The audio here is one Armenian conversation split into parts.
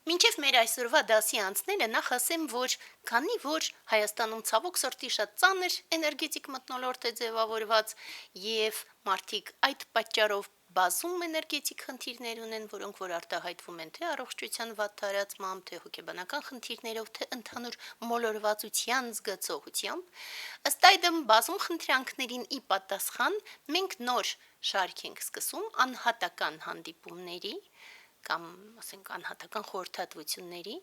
Մինչև մեր այսօրվա դասի անցնելը նախ ասեմ, որ քանի որ Հայաստանում ցավոք սրտի շատ ծանր էներգետիկ մթնոլորտ է ձևավորված եւ մարդիկ այդ պատճառով բազում էներգետիկ խնդիրներ ունեն, որոնք որ արտահայտվում են թե առողջության վատ տարածմամբ, թե հոգեբանական խնդիրներով, թե ընդհանուր մոլորվածության զգացողությամբ, ըստ այդմ բազում խնդրանքներին ի պատասխան մենք նոր շարք ենք սկսում անհատական հանդիպումների կամ ասենք անհատական խորհրդատվությունների,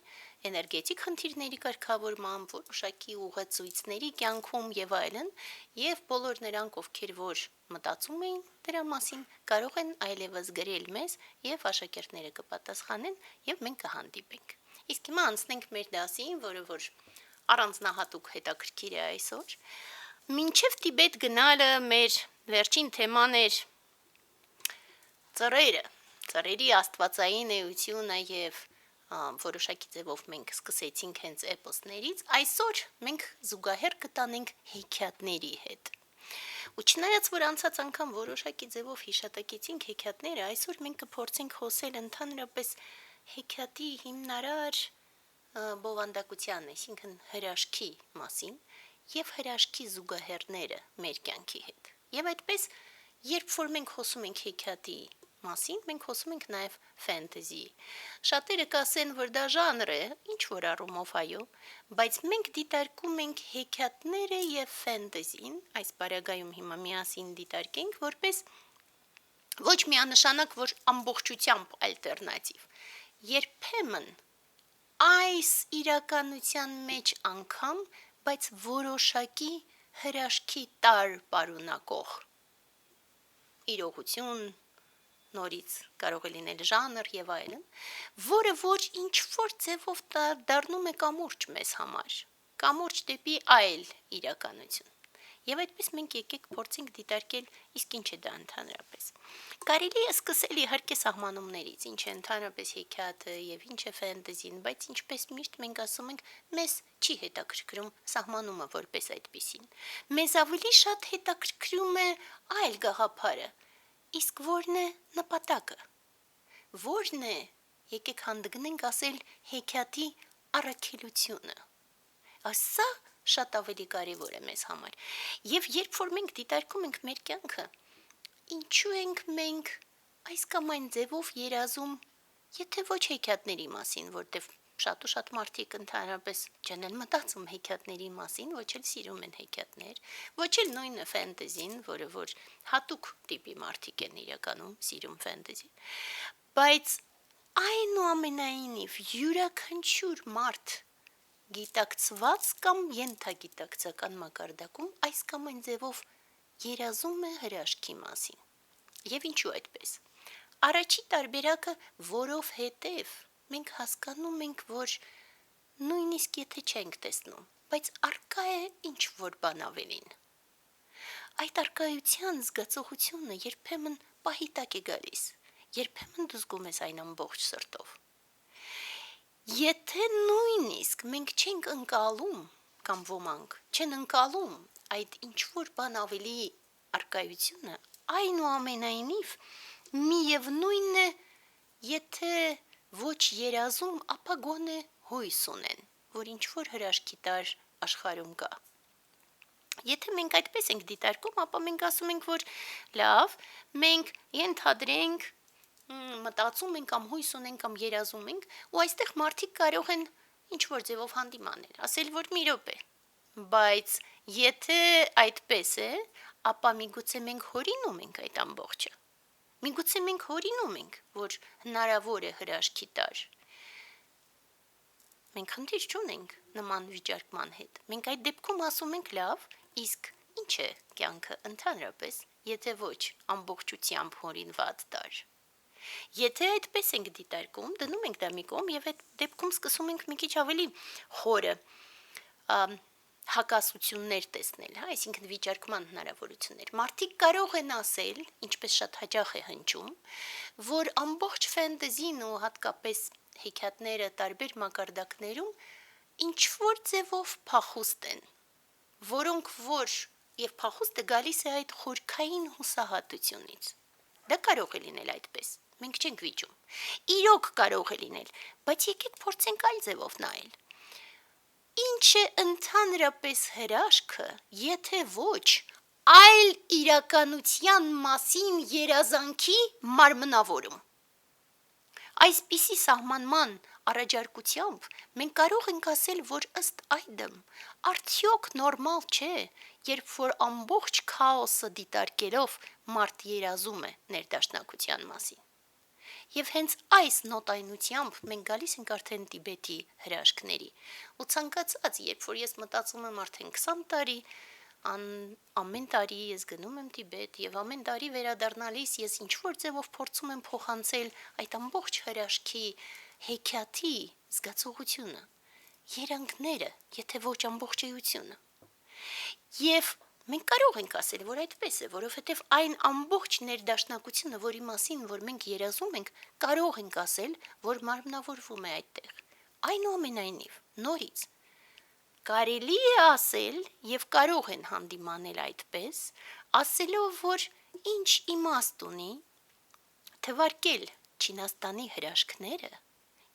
էներգետիկ խնդիրների կարգավորման, որոշակի ուղեցույցների կյանքում եւ այլն, եւ բոլոր նրանք, ովքեր որ մտածում էին դրա մասին, կարող են այլևս գրել մեզ եւ աշակերտները կպատասխանեն եւ մենք կհանդիպենք։ Իսկ հիմա անցնենք մեր դասին, որը որ առանձնահատուկ հետաքրքիր է այսօր։ Մինչև Տիբետ գնալը մեր վերջին թեման էր ծռերը, ծռերի աստվածային էությունը եւ որոշակի ձևով մենք սկսեցինք հենց էպոսներից, այսօր մենք զուգահեռ կտանենք հեքիաթների հետ։ Ու չնայած որ անցած անգամ որոշակի ձևով հիշատակեցինք հեքիաթները, այսօր մենք կփորձենք խոսել ընդհանրապես հեքիաթի հիմնարար բովանդակության, այսինքն հրաշքի մասին եւ հրաշքի զուգահեռները մեր կյանքի հետ։ Եվ այդպես, երբ որ մենք խոսում ենք հեքիաթի մասին, մենք խոսում ենք նաև ֆենտեզի։ Շատերը կասեն, որ դա ժանր է, ինչ որ առումով այո, բայց մենք դիտարկում ենք հեքիաթները եւ ֆենտեզին, այս բարագայում հիմա միասին դիտարկենք, որպես ոչ միանշանակ, որ ամբողջությամբ ալտերնատիվ։ Երբեմն այս իրականության մեջ անգամ, բայց որոշակի հրաշքի տար պարունակող իրողություն նորից կարող է լինել ժանր եւ այլն, որը որ ինչ որ ձևով դառնում է կամուրջ մեզ համար, կամուրջ դեպի այլ իրականություն։ Եվ այդպես մենք եկեք փորձենք դիտարկել, իսկ ինչ է դա ընդհանրապես։ Կարելի է սկսել իհարկե սահմանումներից, ինչ է ընդհանրապես հեքիաթը եւ ինչ է ֆենտեզին, բայց ինչպես միշտ մենք ասում ենք, մեզ չի հետաքրքրում սահմանումը որպես այդպիսին։ Մեզ ավելի շատ հետաքրքրում է այլ գաղափարը։ Իսկ ո՞րն է նպատակը։ Ո՞րն է, եկեք հանդգնենք ասել հեքիաթի առաքելությունը։ Սա շատ ավելի կարևոր է մեզ համար։ Եվ երբ որ մենք դիտարկում ենք մեր կյանքը, ինչու ենք մենք այս կամ այն ձևով երազում, եթե ոչ հեքիաթների մասին, որտեղ շատ ու շատ մարդիկ ընդհանրապես չեն էլ մտածում հեքիաթների մասին, ոչ էլ սիրում են հեքիաթներ, ոչ էլ նույնը ֆենտեզին, որը որ հատուկ տիպի մարդիկ են իրականում սիրում ֆենտեզի, բայց այնուամենայնիվ յուրաքանչյուր մարդ գիտակցված կամ ենթագիտակցական մակարդակում այս կամ այն ձևով երազում է հրաշքի մասին։ Եվ ինչու այդպես։ Առաջի տարբերակը, որովհետև մենք հասկանում ենք, որ նույնիսկ եթե չենք տեսնում, բայց արկա է ինչ որ բան ավելին։ Այդ արկայության զգացողությունը երբեմն պահի տակ է գալիս, երբեմն դու զգում ես այն ամբողջ սրտով։ Եթե նույնիսկ մենք չենք ընկալում, կամ ոմանք չեն ընկալում այդ ինչ որ բան ավելի արկայությունը, այնուամենայնիվ միևնույն է, եթե ոչ երազում, ապա գոնե հույս ունեն, որ ինչ որ հրաշքի տար աշխարհում կա։ Եթե մենք այդպես ենք դիտարկում, ապա մենք ասում ենք, որ լավ, մենք ենթադրենք, մտածում ենք կամ հույս ունենք կամ երազում ենք, ու այստեղ մարդիկ կարող են ինչ որ ձևով հանդիմանել, ասել, որ մի րոպե, բայց եթե այդպես է, ապա միգուցե մենք հորինում ենք այդ ամբողջը։ Միգուցե մենք հորինում ենք, որ հնարավոր է հրաշքի տար։ Մենք խնդիր չունենք նման վիճարկման հետ։ Մենք այդ դեպքում ասում ենք լավ, իսկ ինչ է կյանքը ընդհանրապես, եթե ոչ ամբողջությամբ հորինված տար։ Եթե այդպես ենք դիտարկում, դնում ենք դա մի կողմ եւ այդ դեպքում սկսում ենք մի քիչ ավելի խորը հակասություններ տեսնել, հա, այսինքն վիճարկման հնարավորություններ։ Մարդիկ կարող են ասել, ինչպես շատ հաճախ է հնչում, որ ամբողջ ֆենտեզին ու հատկապես հեքիաթները տարբեր մակարդակներում ինչ որ ձևով փախուստ են, որոնք որ եւ փախուստը գալիս է այդ խորքային հուսահատությունից։ Դա կարող է լինել այդպես։ մենք չենք վիճում։ Իրոք կարող է լինել, բայց եկեք փորձենք այլ ձևով նայել։ Ինչ է ընդհանրապես հրաշքը, եթե ոչ այլ իրականության մասին երազանքի մարմնավորում։ Այսպիսի սահմանման առաջարկությամբ մենք կարող ենք ասել, որ ըստ այդմ արդյոք նորմալ չէ, երբ որ ամբողջ քաոսը դիտարկելով մարդ երազում է ներդաշնակության մասին։ Եվ հենց այս նոտայնությամբ մենք գալիս ենք արդեն Տիբետի հրաշքների։ Ու ցանկացած, երբ որ ես մտածում եմ արդեն 20 տարի, ամեն տարի ես գնում եմ Տիբետ եւ ամեն տարի վերադառնալիս ես ինչ-որ ձևով փորձում եմ փոխանցել այդ ամբողջ հրաշքի հեքիաթի զգացողությունը, երանգները, եթե ոչ ամբողջությունը։ Եվ մենք կարող ենք ասել, որ այդպես է, որովհետև այն ամբողջ ներդաշնակությունը, որի մասին որ մենք երազում ենք, կարող ենք ասել, որ մարմնավորվում է այդտեղ։ Այնուամենայնիվ, նորից կարելի է ասել եւ կարող են հանդիմանել այդպես, ասելով, որ ինչ իմաստ ունի թվարկել Չինաստանի հրաշքները,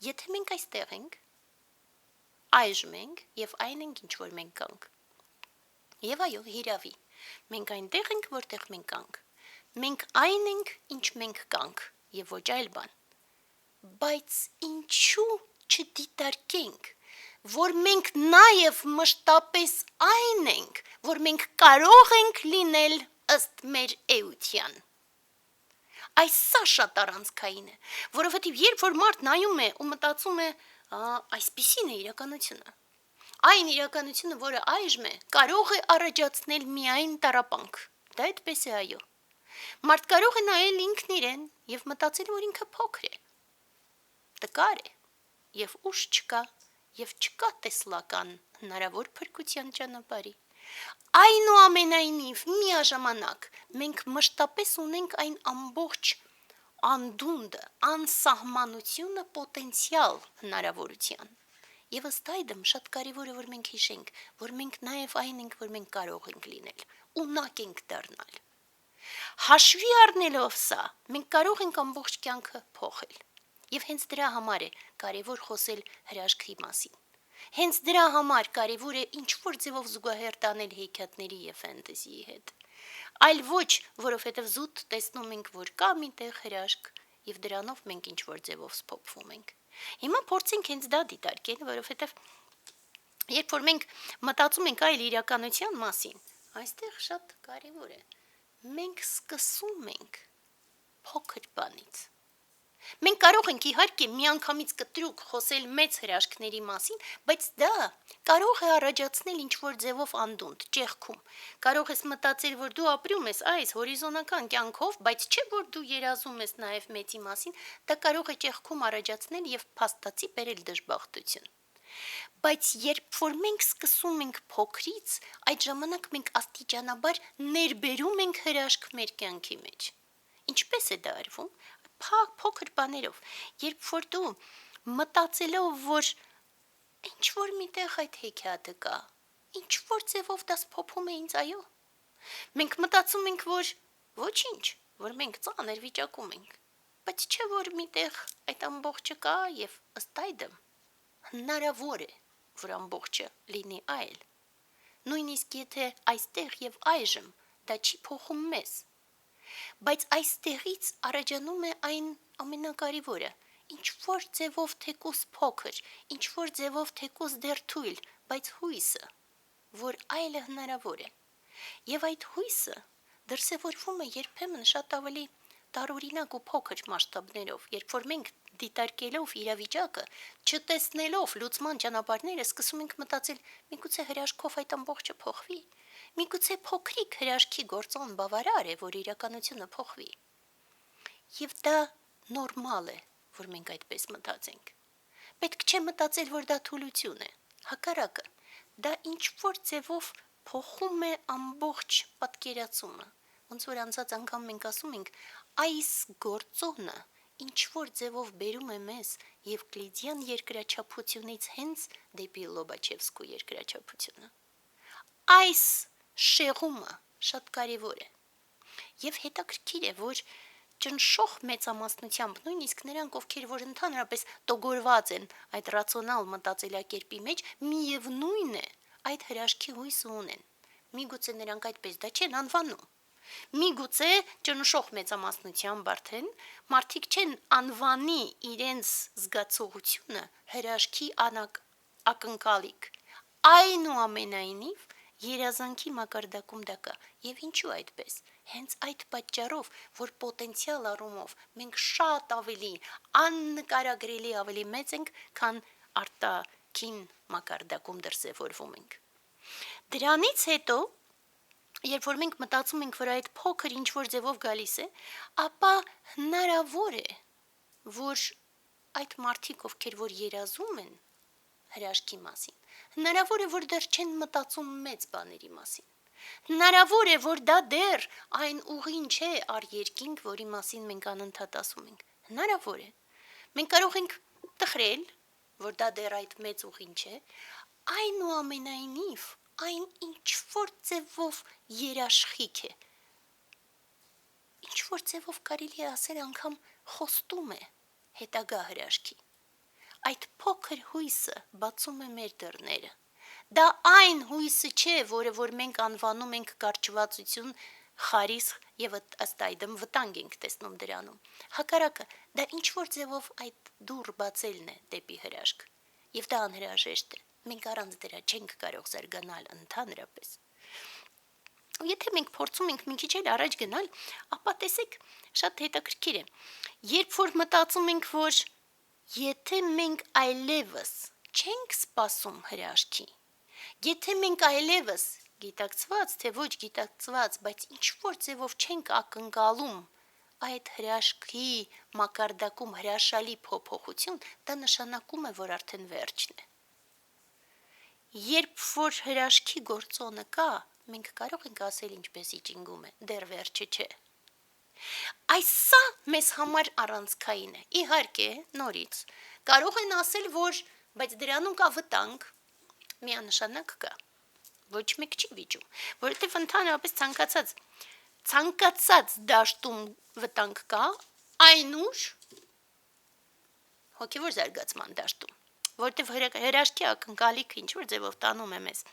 եթե մենք այստեղ ենք, այժմ ենք եւ այն ենք, ինչ որ մենք կանք։ Եվ այո, հիրավի, մենք այնտեղ ենք, որտեղ մենք կանք։ Մենք այն ենք, ինչ մենք կանք, եւ ոչ այլ բան։ Բայց ինչու չդիտարկենք, որ մենք նաեւ մշտապես այն ենք, որ մենք կարող ենք լինել ըստ մեր էության։ Այս սա շատ առանցքային է, որովհետեւ երբ որ մարդ նայում է ու մտածում է, այսպիսին է իրականությունը։ Այն իրականությունը, որը այժմ է, կարող է առաջացնել միայն տառապանք։ Դա այդպես է, այո։ Մարդ կարող է նայել ինքն իրեն եւ մտածել, որ ինքը փոքր է։ Տկար է եւ ուժ չկա եւ չկա տեսլական հնարավոր փրկության ճանապարհի։ Այնուամենայնիվ, միաժամանակ մենք մշտապես ունենք այն ամբողջ անդունդը, անսահմանությունը պոտենցիալ հնարավորության։ Եվ ըստ այդմ շատ կարևոր է, որ մենք հիշենք, որ մենք նաև այն ենք, որ մենք կարող ենք լինել, ունակ ենք դառնալ։ Հաշվի առնելով սա, մենք կարող ենք ամբողջ կյանքը փոխել։ Եվ հենց դրա համար է կարևոր խոսել հրաշքի մասին։ Հենց դրա համար կարևոր է ինչ-որ ձևով զուգահեռ տանել հեքիաթների եւ ֆենտեզիի հետ։ Այլ ոչ, որովհետև զուտ տեսնում ենք, որ կա միտեղ հրաշք, եւ դրանով մենք ինչ-որ ձևով սփոփվում ենք։ Հիմա փորձենք հենց դա դիտարկել, որովհետև երբ որ մենք մտածում ենք այլ իրականության մասին, այստեղ շատ կարևոր է։ Մենք սկսում ենք փոքր բանից։ Մենք կարող ենք իհարկե միանգամից կտրուկ խոսել մեծ հրաշքների մասին, բայց դա կարող է առաջացնել ինչ-որ ձևով անդունդ, ճեղքում։ Կարող ես մտածել, որ դու ապրում ես այս հորիզոնական կյանքով, բայց չէ որ դու երազում ես նաև մեծի մասին, դա կարող է ճեղքում առաջացնել եւ փաստացի բերել դժբախտություն։ Բայց երբ որ մենք սկսում ենք փոքրից, այդ ժամանակ մենք աստիճանաբար ներբերում ենք հրաշք մեր կյանքի մեջ։ Ինչպես է դա արվում։ Փոքր բաներով, երբ որ դու մտածելով, որ ինչ որ միտեղ այդ հեքիաթը կա, ինչ որ ձևով դա սփոփում է ինձ, այո։ Մենք մտածում ենք, որ ոչինչ, որ մենք ծանր վիճակում ենք, բայց չէ որ միտեղ այդ ամբողջը կա եւ ըստ այդմ հնարավոր է, որ ամբողջը լինի այլ։ Նույնիսկ եթե այստեղ եւ այժմ դա չի փոխում մեզ, բայց այստեղից առաջանում է այն ամենակարևորը, ինչ որ ձևով թեկուս փոքր, ինչ որ ձևով թեկուս դեռ թույլ, բայց հույսը, որ այլը հնարավոր է։ Եվ այդ հույսը դրսևորվում է երբեմն շատ ավելի տարօրինակ ու փոքր մասշտաբներով, երբ որ մենք դիտարկելով իրավիճակը, չտեսնելով լուծման ճանապարհները, սկսում ենք մտածել, միգուցե հրաշքով այդ ամբողջը փոխվի։ Միգուցե փոքրիկ հրաշքի գործոն բավարար է, որ իրականությունը փոխվի։ Եվ դա նորմալ է, որ մենք այդպես մտածենք։ Պետք չէ մտածել, որ դա թուլություն է։ Հակառակը, դա ինչ-որ ձևով փոխում է ամբողջ պատկերացումը։ Ոնց որ անցած անգամ մենք ասում ենք, այս գործոնը ինչ-որ ձևով բերում է մեզ Եվկլիդյան երկրաչափությունից հենց դեպի Լոբաչևսկու երկրաչափությունը։ Այս շեղումը շատ կարևոր է։ Եվ հետաքրքիր է, որ ճնշող մեծամասնությամբ, նույնիսկ նրանք, ովքեր որ ընդհանրապես տոգորված են այդ ռացիոնալ մտածելակերպի մեջ, միևնույն է, այդ հրաշքի հույսը ունեն։ Միգուցե նրանք այդպես դա չեն անվանում։ Միգուցե ճնշող մեծամասնությամբ արդեն մարդիկ չեն անվանի իրենց զգացողությունը հրաշքի ակնկալիք։ Այնուամենայնիվ երազանքի մակարդակում դա կա, եւ ինչու այդպես։ Հենց այդ պատճառով, որ պոտենցիալ առումով մենք շատ ավելի աննկարագրելի ավելի մեծ ենք, քան արտաքին մակարդակում դրսևորվում ենք։ Դրանից հետո, երբ որ մենք մտածում ենք, որ այդ փոքր ինչ որ ձևով գալիս է, ապա հնարավոր է, որ այդ մարդիկ, ովքեր որ երազում են հրաշքի մասին, հնարավոր է, որ դեռ չեն մտածում մեծ բաների մասին։ Հնարավոր է, որ դա դեռ այն ուղին չէ առ երկինք, որի մասին մենք անընդհատ ասում ենք։ Հնարավոր է։ Մենք կարող ենք տխրել, որ դա դեռ այդ մեծ ուղին չէ, այնուամենայնիվ այն ինչ որ ձևով երաշխիք է։ Ինչ որ ձևով կարելի է ասել անգամ խոստում է հետագա հրաշքի։ Այդ փոքր հույսը բացում է մեր դռները։ Դա այն հույսը չէ, որը որ մենք անվանում ենք կարճվածություն, խարիսխ եւ ըստ այդմ վտանգ ենք տեսնում դրանում։ Հակառակը, դա ինչ որ ձևով այդ դուռ բացելն է դեպի հրաշք։ Եվ դա անհրաժեշտ է։ Մենք առանց դրա չենք կարող զարգանալ ընդհանրապես։ Եթե մենք փորձում ենք մի քիչ էլ առաջ գնալ, ապա տեսեք, շատ հետաքրքիր է։ Երբ որ մտածում ենք, որ եթե մենք այլևս չենք սպասում հրաշքի, եթե մենք այլևս գիտակցված, թե ոչ գիտակցված, բայց ինչ որ ձևով չենք ակնկալում այդ հրաշքի մակարդակում հրաշալի փոփոխություն, դա նշանակում է, որ արդեն վերջն է։ Երբ որ հրաշքի գործոնը կա, մենք կարող ենք ասել ինչպես իջինգում է, դեռ վերջը չէ։ Այս սա մեզ համար առանցքային է։ Իհարկե, նորից կարող են ասել, որ բայց դրանում կա վտանգ, միանշանակ կա։ Ոչ մեկ չի վիճում, որովհետև ընդհանրապես ցանկացած դաշտում վտանգ կա, այնուր հոգևոր զարգացման դաշտում, որովհետև հրաշքի ակնկալիքը ինչ որ ձևով տանում է մեզ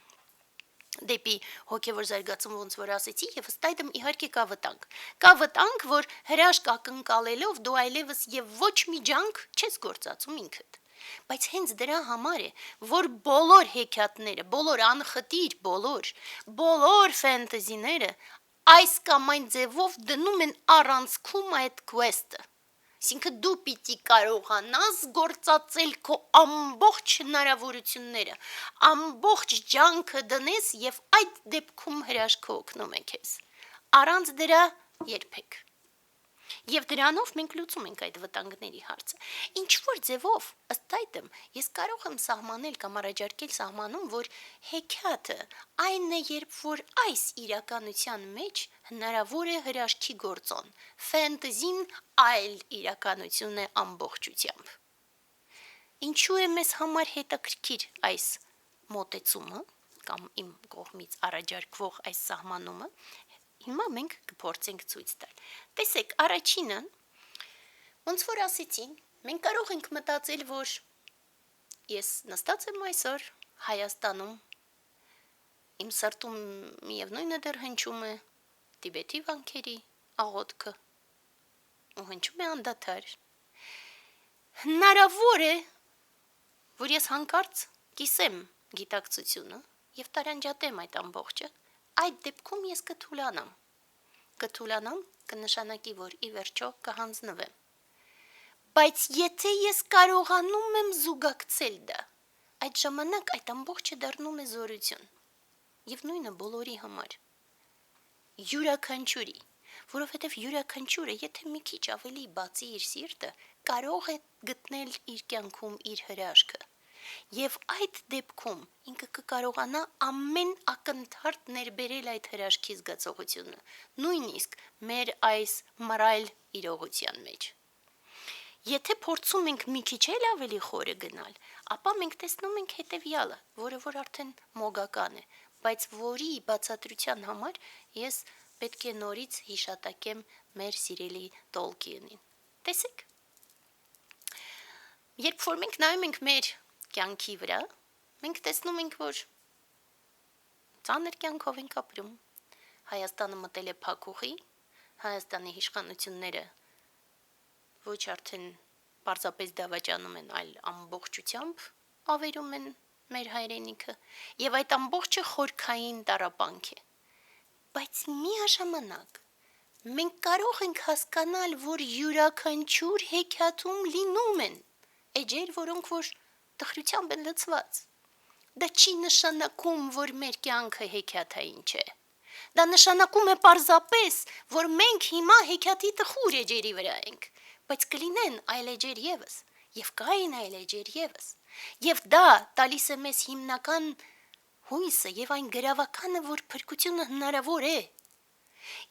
դեպի հոգևոր զարգացում, ոնց որ ասեցի, եւ ըստ այդմ իհարկե կա վտանգ։ Կա վտանգ, որ հրաշք ակնկալելով դու այլևս եւ ոչ մի ջանք չես գործածում ինքդ։ Բայց հենց դրա համար է, որ բոլոր հեքիաթները, բոլոր անխտիր, բոլոր ֆենտեզիները այս կամ այն ձևով դնում են առանցքում այդ quest-ը։ Այսինքն դու պիտի կարողանաս գործածել քո ամբողջ հնարավորությունները, ամբողջ ջանքը դնես եւ այդ դեպքում հրաշքը օգնում է քեզ։ Առանց դրա երբեք։ Եվ դրանով մենք լուծում ենք այդ վտանգների հարցը։ Ինչ որ ձևով, ըստ այդմ, ես կարող եմ սահմանել կամ առաջարկել սահմանում, որ հեքիաթը այն է, երբ որ այս իրականության մեջ հնարավոր է հրաշքի գործոն, ֆենտեզին այլ իրականություն է ամբողջությամբ։ Ինչու է մեզ համար հետաքրքիր այս մոտեցումը կամ իմ կողմից առաջարկվող այս սահմանումը, հիմա մենք կփորձենք ցույց տալ։ Տեսեք, առաջինը, ոնց որ ասեցին, մենք կարող ենք մտածել, որ ես նստած եմ այսօր Հայաստանում, իմ սրտում միևնույնը դեռ հնչում է Տիբետի վանքերի աղոթքը, ու հնչում է անդադար։ Հնարավոր է, որ ես հանկարծ կիսեմ գիտակցությունը եւ տարանջատեմ այդ ամբողջը, այդ դեպքում ես կթուլանամ, կնշանակի, որ ի վերջո կհանձնվեմ։ Բայց եթե ես կարողանում եմ զուգակցել դա, այդ ժամանակ այդ ամբողջը դառնում է զորություն։ Եվ նույնը բոլորի համար։ Յուրաքանչյուրի, որովհետև յուրաքանչյուրը, եթե մի քիչ ավելի բացի իր սիրտը, կարող է գտնել իր կյանքում իր հրաշքը։ Եվ այդ դեպքում ինքը կկարողանա ամեն ակնթարթ ներբերել այդ հրաշքի զգացողությունը, նույնիսկ մեր այս մռայլ իրողության մեջ։ Եթե փորձում ենք մի քիչ էլ ավելի խորը գնալ, ապա մենք տեսնում ենք հետևյալը, որը որ արդեն մոգական է, բայց որի բացատրության համար ես պետք է նորից հիշատակեմ մեր սիրելի Տոլկինին։ Տեսեք։ Երբ որ մենք նայում ենք մեր կյանքի վրա, մենք տեսնում ենք, որ ծանր կյանքով ենք ապրում։ Հայաստանը մտել է փակուղի, Հայաստանի իշխանությունները ոչ արդեն պարզապես դավաճանում են, այլ ամբողջությամբ ավերում են մեր հայրենիքը, եւ այդ ամբողջը խորքային տառապանք է։ Բայց միաժամանակ մենք կարող ենք հասկանալ, որ յուրաքանչյուր հեքիաթում լինում են էջեր, որոնք որ տխրությամբ են լցված։ Դա չի նշանակում, որ մեր կյանքը հեքիաթային չէ։ Դա նշանակում է պարզապես, որ մենք հիմա հեքիաթի տխուր էջերի վրա ենք, բայց կլինեն այլ էջեր եւս, եւ կային այլ էջեր եւս։ Եվ դա տալիս է մեզ հիմնական հույսը եւ այն գրավականը, որ փրկությունը հնարավոր է։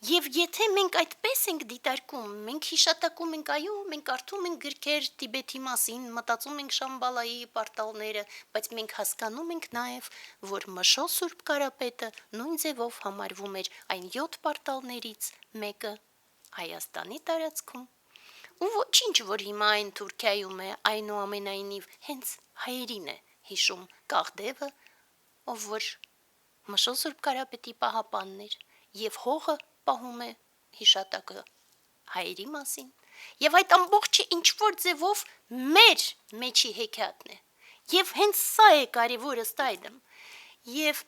Եվ եթե մենք այդպես ենք դիտարկում, մենք հիշատակում ենք, այո, մենք կարդում ենք գրքեր Տիբեթի մասին, մտածում ենք Շամբալայի պարտալները, բայց մենք հասկանում ենք նաեւ, որ Մշո Սուրբ Կարապետը նույն ձևով համարվում էր այն 7 պարտալներից մեկը Հայաստանի տարածքում։ Ու ոչինչ, որ հիմա այն Թուրքիայում է, այնուամենայնիվ հենց հայերին է հիշում Կաղդևը, ով որ Մշո Սուրբ Կարապետի պահապանն էր, եւ հողը պահում է հիշատակը հայերի մասին, եւ այդ ամբողջը ինչ որ ձևով մեր մեջի հեքիաթն է, եւ հենց սա է կարևորը ստայդում, եւ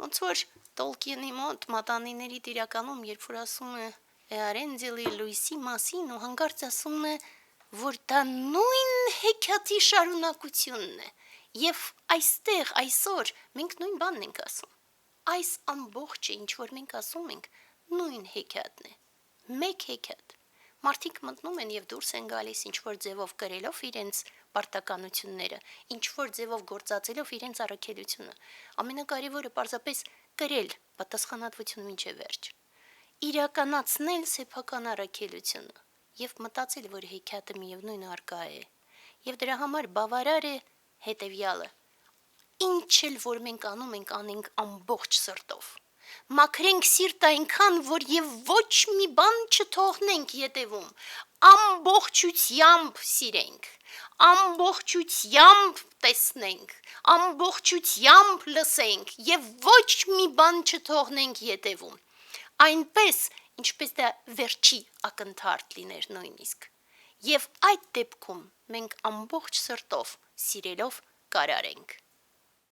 ոնց որ Տոլկինի մոտ մատանիների տիրականում, երբ որ ասում է Էարենձելի Լուիսի մասին ու հանկարծ ասում է, որ դա նույն հեքիաթի շարունակությունն է, եւ այստեղ այսօր մենք նույն բանն ենք ասում։ Այս ամբողջը, ինչ որ մենք ասում ենք, նույն հեքիաթն է, մեկ հեքիաթ։ Մարդիկ մտնում են եւ դուրս են գալիս ինչ որ ձևով կրելով իրենց պարտականությունները, ինչ որ ձևով գործածելով իրենց առաքելությունը։ Ամենակարևորը պարզապես կրել պատասխանատվություն մինչև վերջ։ Իրականացնել սեփական առաքելությունը եւ մտածել, որ հեքիաթը միևնույն արկա է։ Եվ դրա համար բավարար է հետեւյալը. ինչ էլ որ մենք անում ենք, անենք ամբողջ սրտով։ Մաքրենք սիրտ այնքան, որ եւ ոչ մի բան չթողնենք յետևում, ամբողջությամբ սիրենք, ամբողջությամբ տեսնենք, ամբողջությամբ լսենք եւ ոչ մի բան չթողնենք յետևում։ Այնպես, ինչպես դա վերջի ակնթարթ լիներ նույնիսկ։ Եվ այդ դեպքում մենք ամբողջ սրտով սիրելով կարարենք։